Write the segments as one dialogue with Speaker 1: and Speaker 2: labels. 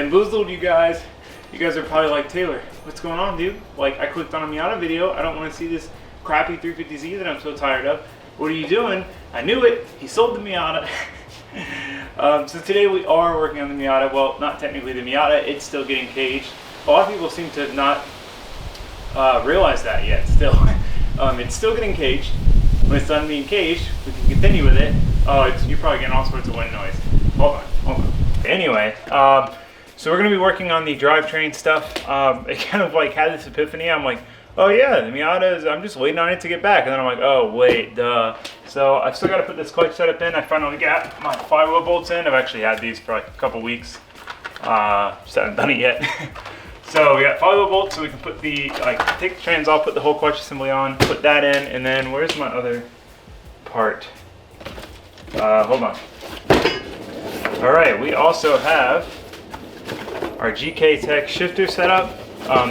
Speaker 1: bamboozled you guys. You guys are probably like, Taylor, what's going on, dude? Like, I clicked on a Miata video. I don't want to see this crappy 350Z that I'm so tired of. What are you doing? I knew it. He sold the Miata. So today we are working on the Miata. Well, not technically the Miata. It's still getting caged. A lot of people seem to not realize that yet still. It's still getting caged. When it's done being caged, we can continue with it. Oh, you're probably getting all sorts of wind noise. Hold on. Anyway, so we're going to be working on the drivetrain stuff. It kind of like had this epiphany. I'm like, oh yeah, the Miata I'm just waiting on it to get back. And then I'm like, oh wait, duh. So I've still got to put this clutch setup in. I finally got my flywheel bolts in. I've actually had these for like a couple weeks. Just haven't done it yet. So we got flywheel bolts, so we can put the, take the trans off, put the whole clutch assembly on, put that in, and then where's my other part? Hold on. All right, we also have our GK Tech shifter setup.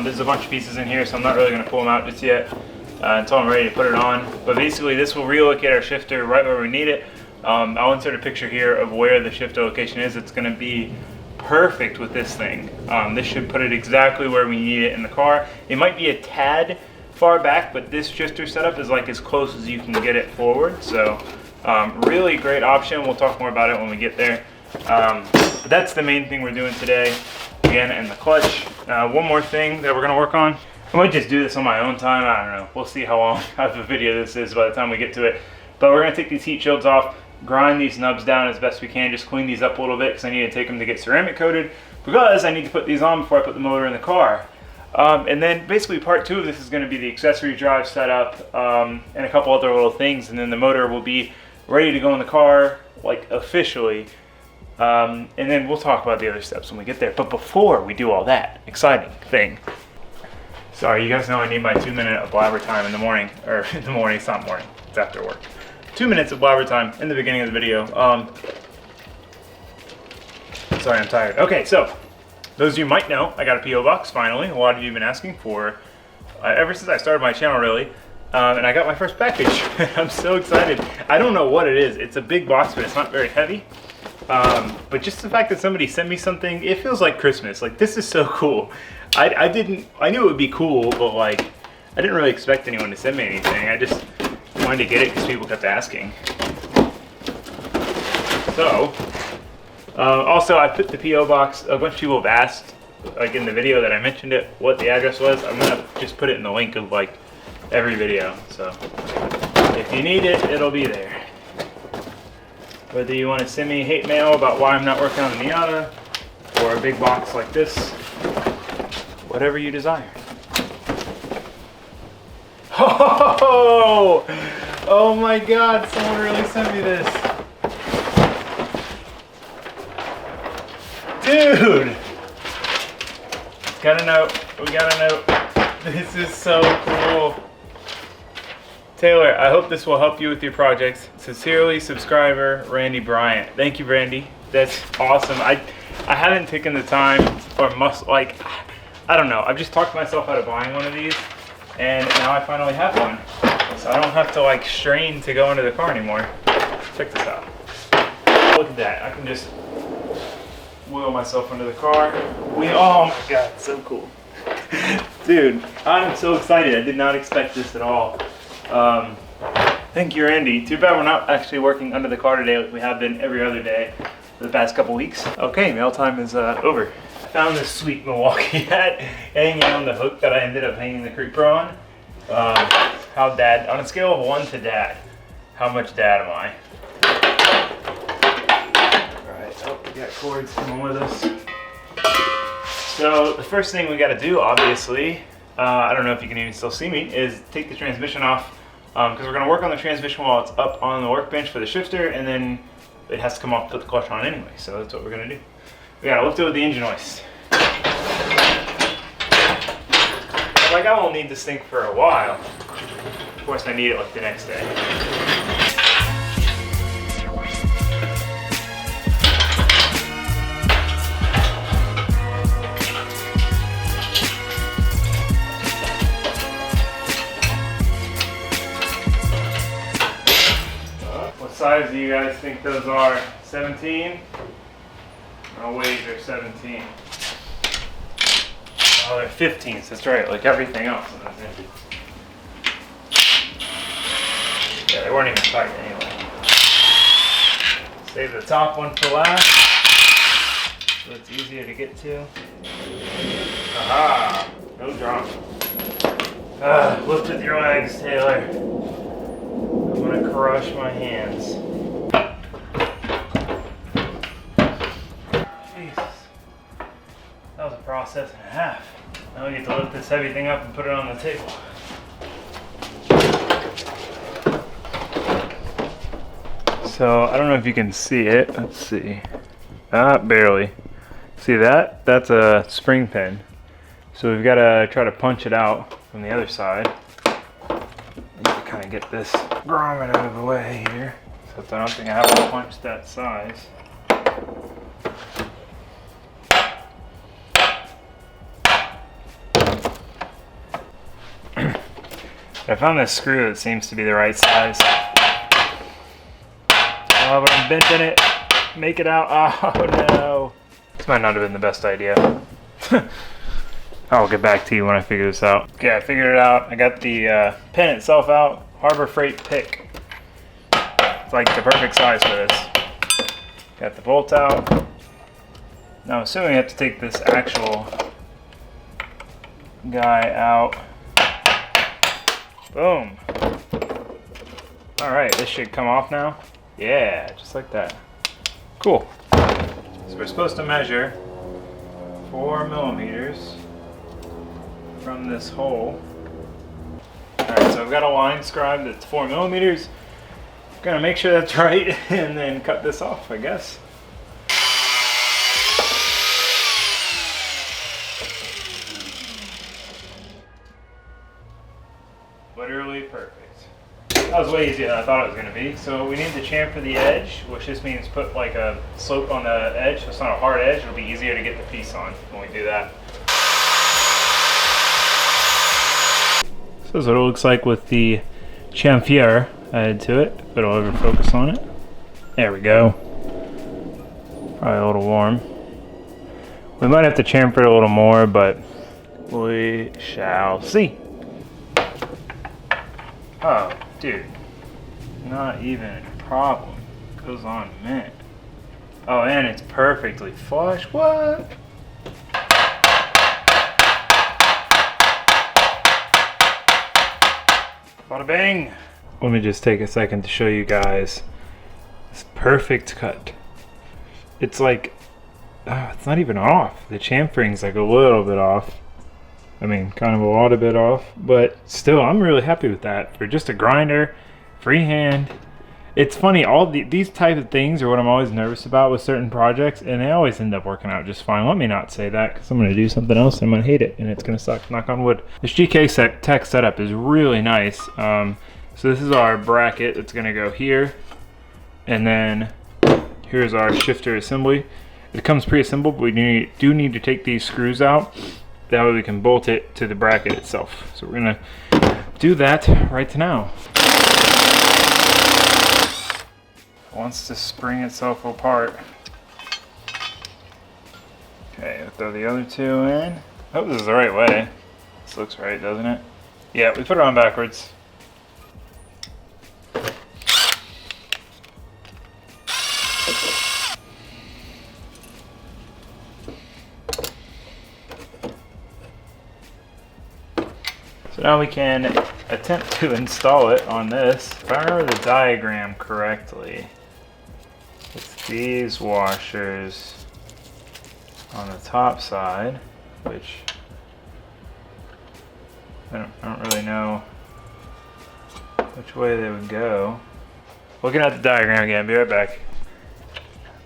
Speaker 1: There's a bunch of pieces in here, so I'm not really going to pull them out just yet until I'm ready to put it on. But basically, this will relocate our shifter right where we need it. I'll insert a picture here of where the shifter location is. It's going to be perfect with this thing. This should put it exactly where we need it in the car. It might be a tad far back, but this shifter setup is like as close as you can get it forward. So really great option. We'll talk more about it when we get there. But that's the main thing we're doing today. Again, and the clutch. One more thing that we're going to work on. I might just do this on my own time. I don't know. We'll see how long of a video this is by the time we get to it. But we're going to take these heat shields off, grind these nubs down as best we can, just clean these up a little bit because I need to take them to get ceramic coated because I need to put these on before I put the motor in the car. And then basically part two of this is going to be the accessory drive setup and a couple other little things, and then the motor will be ready to go in the car, like officially. And then we'll talk about the other steps when we get there. But before we do all that exciting thing, sorry, you guys know I need my 2 minute of blabber time in the morning, or in the morning, it's not morning, it's after work. 2 minutes of blabber time in the beginning of the video. Sorry, I'm tired. Okay, so those of you might know, I got a P.O Box finally. A lot of you have been asking for, ever since I started my channel really, and I got my first package. I'm so excited. I don't know what it is. It's a big box, but it's not very heavy. But just the fact that somebody sent me something, it feels like Christmas. Like, this is so cool. I knew it would be cool, but like, I didn't really expect anyone to send me anything. I just wanted to get it because people kept asking. So, also I put the P.O. Box, a bunch of people have asked, like in the video that I mentioned it, what the address was. I'm gonna just put it in the link of like every video. So, if you need it, it'll be there. Whether you want to send me hate mail about why I'm not working on the Miata, or a big box like this, whatever you desire. Oh, oh my God, someone really sent me this. Dude! Got a note, we got a note. This is so cool. Taylor, I hope this will help you with your projects. Sincerely, subscriber, Randy Bryant. Thank you, Randy. That's awesome. I haven't taken the time, or I don't know. I've just talked myself out of buying one of these, and now I finally have one. So I don't have to like strain to go into the car anymore. Check this out. Look at that. I can just wheel myself into the car. Oh my God, so cool. Dude, I'm so excited. I did not expect this at all. Thank you, Randy. Too bad we're not actually working under the car today like we have been every other day for the past couple weeks. Okay, mail time is over. I found this sweet Milwaukee hat hanging on the hook that I ended up hanging the Creeper on. How dad, on a scale of 1 to dad, how much dad am I? Alright, oh, we got cords coming with us. So the first thing we gotta do, obviously, I don't know if you can even still see me, is take the transmission off. Because we're going to work on the transmission while it's up on the workbench for the shifter, and then it has to come off, put the clutch on anyway, so that's what we're going to do. We got to lift it with the engine hoist. Like, I won't need this thing for a while. Of course, I need it like the next day. What size do you guys think those are? 17? Oh wait, they're 17. Oh, they're 15s. That's right. Like everything else. Yeah, they weren't even tight anyway. Save the top one for last, so it's easier to get to. Aha! No drama. Lift with your legs, Taylor. I'm gonna crush my hands. Jesus. That was a process and a half. Now we get to lift this heavy thing up and put it on the table. So, I don't know if you can see it. Let's see. Barely. See that? That's a spring pin. So we've got to try to punch it out from the other side. Need to kind of get this grommet out of the way here. So I don't think I have to punch that size. I found this screw that seems to be the right size. Oh, but I'm benting it. Make it out. Oh no. This might not have been the best idea. I'll get back to you when I figure this out. Okay, I figured it out. I got the pin itself out. Harbor Freight pick. It's like the perfect size for this. Got the bolt out. Now I'm assuming I have to take this actual guy out. Boom. Alright, this should come off now. Yeah, just like that. Cool. So we're supposed to measure 4 millimeters from this hole. Alright, so I've got a line scribed that's 4 millimeters. Gonna make sure that's right and then cut this off, I guess. Literally perfect. That was way easier than I thought it was going to be. So we need to chamfer the edge, which just means put like a slope on the edge. So it's not a hard edge. It'll be easier to get the piece on when we do that. So this is what it looks like with the chamfer added to it. If it'll ever focus on it. There we go. Probably a little warm. We might have to chamfer it a little more, but we shall see. Oh, dude, not even a problem. Goes on a minute. Oh, and it's perfectly flush. What? Bada bang. Let me just take a second to show you guys this perfect cut. It's like, it's not even off. The chamfering's like a little bit off. I mean, kind of a lot of it off, but still, I'm really happy with that. For just a grinder, freehand. It's funny, these type of things are what I'm always nervous about with certain projects, and they always end up working out just fine. Let me not say that, because I'm going to do something else, and I'm going to hate it, and it's going to suck, knock on wood. This GK tech setup is really nice. So this is our bracket that's going to go here, and then here's our shifter assembly. It comes pre-assembled, but we do need to take these screws out. That way we can bolt it to the bracket itself. So we're gonna do that right now. It wants to spring itself apart. Okay, we'll throw the other two in. I hope this is the right way. This looks right, doesn't it? Yeah, we put it on backwards. So now we can attempt to install it on this. If I remember the diagram correctly, it's these washers on the top side, which I don't really know which way they would go. Looking at the diagram again, be right back.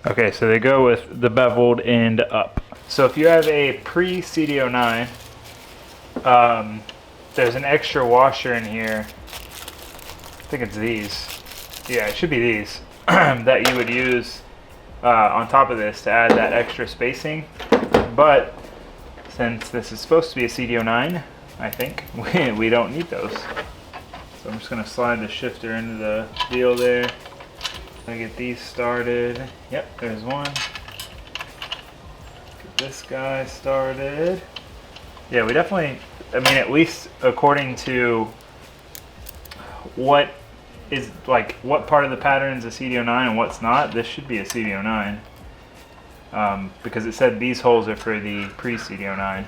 Speaker 1: Okay, so they go with the beveled end up. So if you have a pre-CD09, there's an extra washer in here. I think it's these. Yeah, it should be these that you would use on top of this to add that extra spacing. But since this is supposed to be a CD09, I think we don't need those. So I'm just gonna slide the shifter into the deal there. Gonna get these started. Yep, there's one. Get this guy started. Yeah, we definitely, I mean, at least according to what is, like, what part of the pattern is a CD09 and what's not, this should be a CD09. Because it said these holes are for the pre-CD09.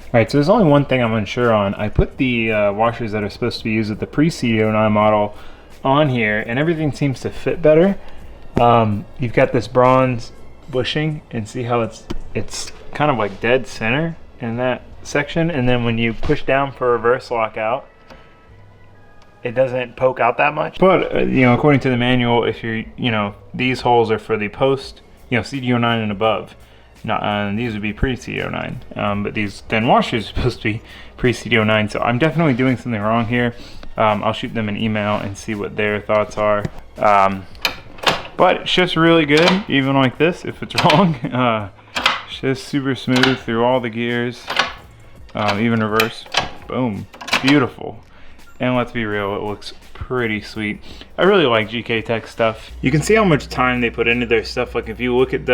Speaker 1: Alright, so there's only one thing I'm unsure on. I put the washers that are supposed to be used with the pre-CD09 model on here, and everything seems to fit better. You've got this bronze bushing, and see how it's kind of like dead center in that section, and then when you push down for reverse lockout, it doesn't poke out that much. But you know, according to the manual, if you're, you know, these holes are for the post, you know, CD09 and above. Not, these would be pre-CD09, but these thin washers are supposed to be pre-CD09, so I'm definitely doing something wrong here. I'll shoot them an email and see what their thoughts are. But it shifts really good, even like this, if it's wrong. Shifts super smooth through all the gears, even reverse. Boom, beautiful. And let's be real, it looks pretty sweet. I really like GK Tech stuff. You can see how much time they put into their stuff. Like if you look at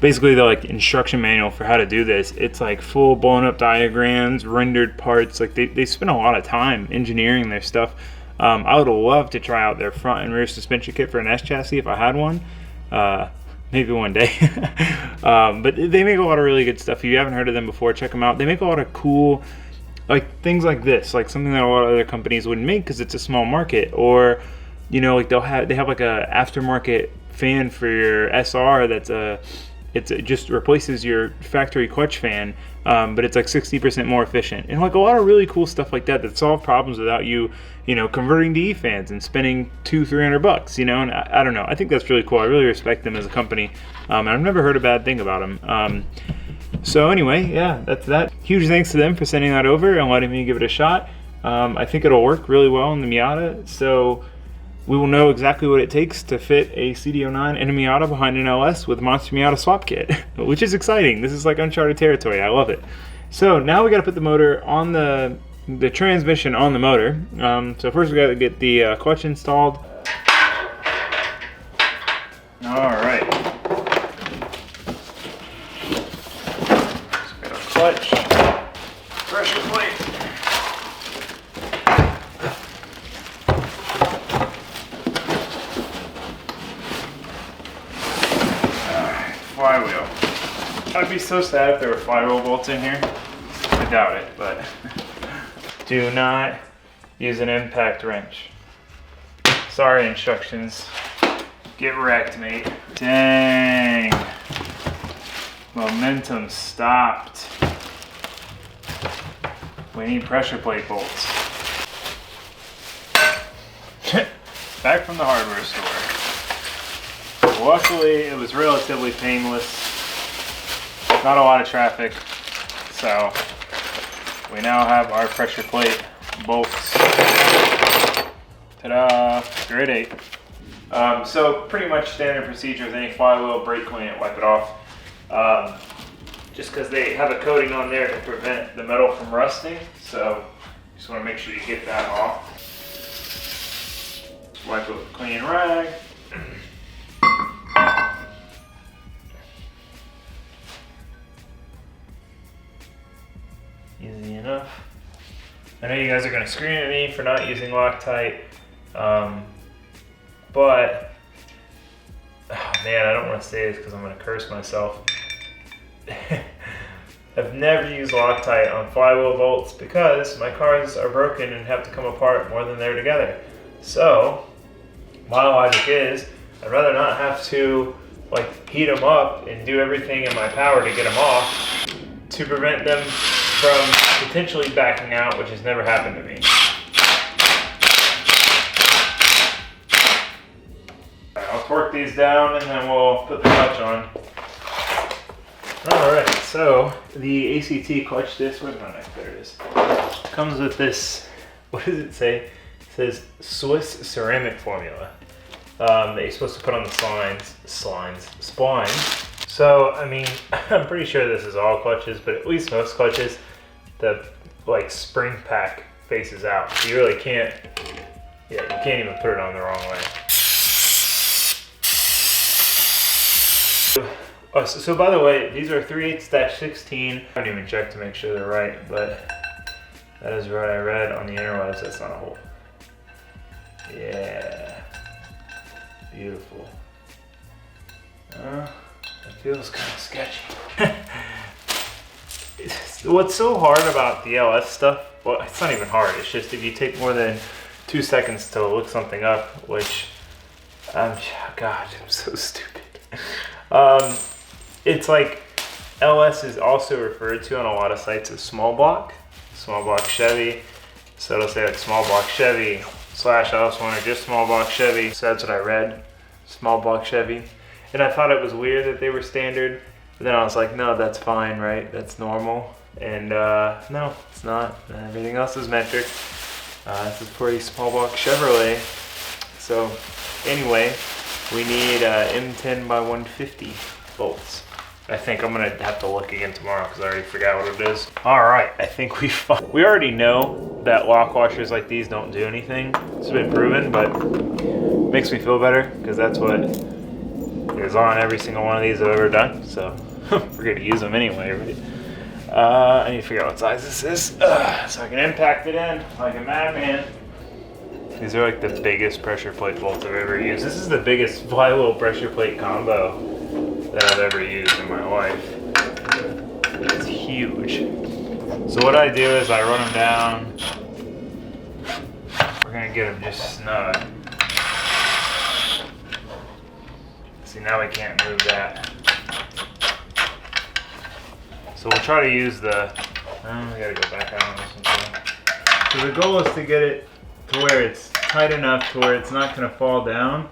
Speaker 1: basically the like instruction manual for how to do this, it's like full blown up diagrams, rendered parts. Like they spend a lot of time engineering their stuff. I would love to try out their front and rear suspension kit for an S chassis if I had one. Maybe one day. But they make a lot of really good stuff. If you haven't heard of them before, check them out. They make a lot of cool, like things like this, like something that a lot of other companies wouldn't make because it's a small market. Or, you know, like they have like a aftermarket fan for your SR it just replaces your factory clutch fan, but it's like 60% more efficient, and like a lot of really cool stuff like that solve problems without you know, converting to E-fans and spending $200-300, you know. And I don't know, I think that's really cool. I really respect them as a company, and I've never heard a bad thing about them. So anyway, yeah, that's that. Huge thanks to them for sending that over and letting me give it a shot. I think it'll work really well in the Miata, so we will know exactly what it takes to fit a CD09 and a Miata behind an LS with Monster Miata swap kit, which is exciting. This is like uncharted territory. I love it. So now we got to put the motor on the transmission on the motor. So first we got to get the clutch installed. All right. So we got our clutch, pressure plate. Flywheel. I'd be so sad if there were flywheel bolts in here. I doubt it, but do not use an impact wrench. Sorry, instructions. Get wrecked, mate. Dang. Momentum stopped. We need pressure plate bolts. Back from the hardware store. Luckily, it was relatively painless. Not a lot of traffic. So, we now have our pressure plate bolts. Ta-da! Grade 8. So, pretty much standard procedure with any flywheel, brake clean it, wipe it off. Just because they have a coating on there to prevent the metal from rusting. So, just want to make sure you get that off. Wipe it with a clean rag. Easy enough. I know you guys are going to scream at me for not using Loctite, but oh man, I don't want to say this because I'm going to curse myself. I've never used Loctite on flywheel bolts because my cars are broken and have to come apart more than they're together. So my logic is I'd rather not have to like heat them up and do everything in my power to get them off to prevent them from potentially backing out, which has never happened to me. I'll torque these down and then we'll put the clutch on. Alright, so the ACT clutch disc, where's my knife? There it is. Comes with this, what does it say? It says Swiss ceramic formula that you're supposed to put on the splines. So, I mean, I'm pretty sure this is all clutches, but at least most clutches, the like spring pack faces out. So you really can't, yeah, you can't even put it on the wrong way. Oh, so by the way, these are 3/8-16. I haven't even checked to make sure they're right, but that is what I read on the interwebs. That's not a hole. Yeah. Beautiful. That feels kind of sketchy. What's so hard about the LS stuff, well, it's not even hard. It's just if you take more than 2 seconds to look something up, which, God, I'm so stupid. It's like LS is also referred to on a lot of sites as small block Chevy. So it'll say like small block Chevy / I also wanted just small block Chevy. So that's what I read, small block Chevy. And I thought it was weird that they were standard. But then I was like, no, that's fine, right? That's normal. And no, it's not. Everything else is metric. This is for a small block Chevrolet. So anyway, we need M10x150 bolts. I think I'm gonna have to look again tomorrow because I already forgot what it is. All right, I think we already know that lock washers like these don't do anything. It's been proven, but it makes me feel better because that's what is on every single one of these I've ever done. So we're gonna use them anyway, right? I need to figure out what size this is so I can impact it in like a madman. These are like the biggest pressure plate bolts I've ever used. This is the biggest flywheel pressure plate combo that I've ever used in my life. It's huge. So what I do is I run them down. We're gonna get them just snug. See, now we can't move that. So we'll try to use the, we gotta go back out on this one too. So the goal is to get it to where it's tight enough to where it's not gonna fall down,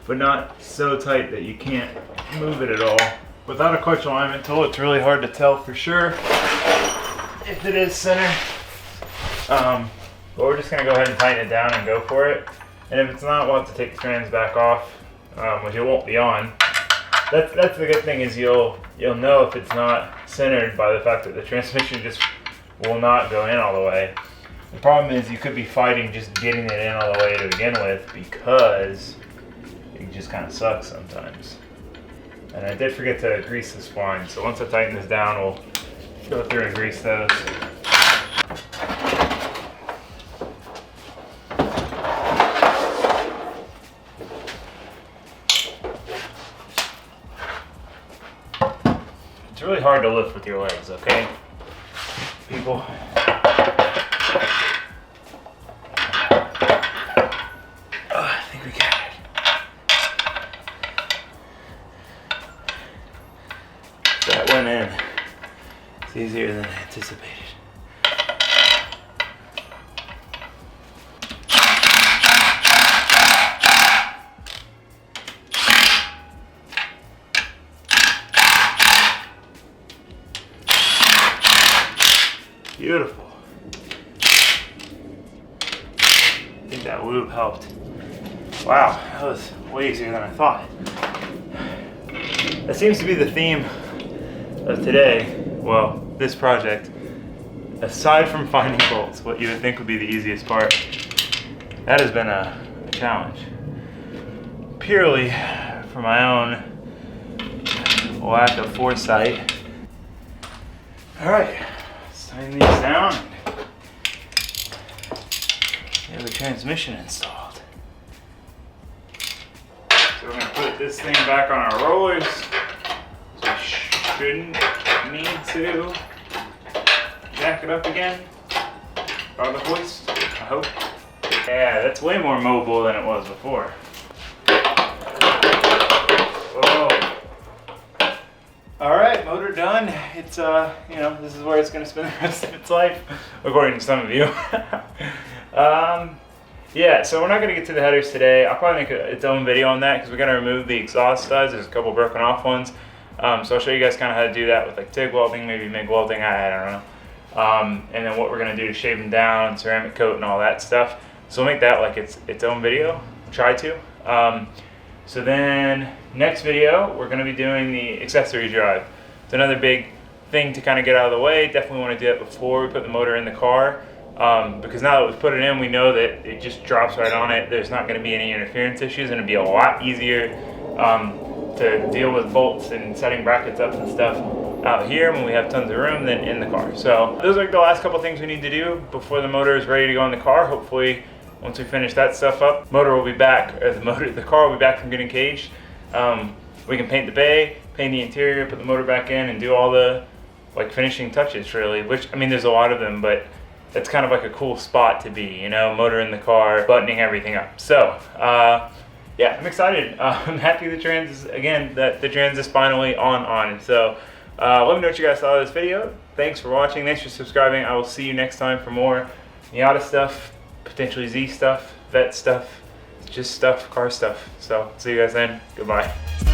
Speaker 1: but not so tight that you can't move it at all. Without a clutch alignment tool, it's really hard to tell for sure if it is center. But we're just gonna go ahead and tighten it down and go for it. And if it's not, we'll have to take the trans back off, which it won't be on. That's the good thing is you'll know if it's not centered by the fact that the transmission just will not go in all the way. The problem is you could be fighting just getting it in all the way to begin with because it just kind of sucks sometimes. And I did forget to grease the spline, so once I tighten this down, we'll go through and grease those. It's really hard to lift with your legs, okay, people? I think we got it. That went in. It's easier than anticipated. Beautiful. I think that lube helped. Wow, that was way easier than I thought. That seems to be the theme of today. Well, this project. Aside from finding bolts, what you would think would be the easiest part, that has been a challenge. Purely for my own lack of foresight. All right. Tighten these down. We have a transmission installed. So we're going to put this thing back on our rollers. So we shouldn't need to jack it up again by the hoist, I hope. Yeah, that's way more mobile than it was before. Whoa. All right, motor done. It's this is where it's gonna spend the rest of its life, according to some of you. Yeah, so we're not gonna get to the headers today. I'll probably make its own video on that because we're gonna remove the exhaust studs. There's a couple broken off ones. So I'll show you guys kind of how to do that with like TIG welding, maybe MIG welding, I don't know. And then what we're gonna do to shave them down, ceramic coat and all that stuff. So we'll make that like its own video, try to. So then next video, we're gonna be doing the accessory drive. It's another big thing to kind of get out of the way. Definitely wanna do that before we put the motor in the car. Because now that we've put it in, we know that it just drops right on it. There's not gonna be any interference issues and it'd be a lot easier to to deal with bolts and setting brackets up and stuff out here when we have tons of room than in the car. So those are the last couple things we need to do before the motor is ready to go in the car. Hopefully, once we finish that stuff up, motor will be back, or the car will be back from getting caged. We can paint the bay, paint the interior, put the motor back in, and do all the like finishing touches really, which, I mean, there's a lot of them, but it's kind of like a cool spot to be, you know, motor in the car, buttoning everything up. So, yeah, I'm excited. I'm happy the trans is finally on. So, let me know what you guys thought of this video. Thanks for watching. Thanks for subscribing. I will see you next time for more Miata stuff, potentially Z stuff, vet stuff, just stuff, car stuff. So, see you guys then. Goodbye.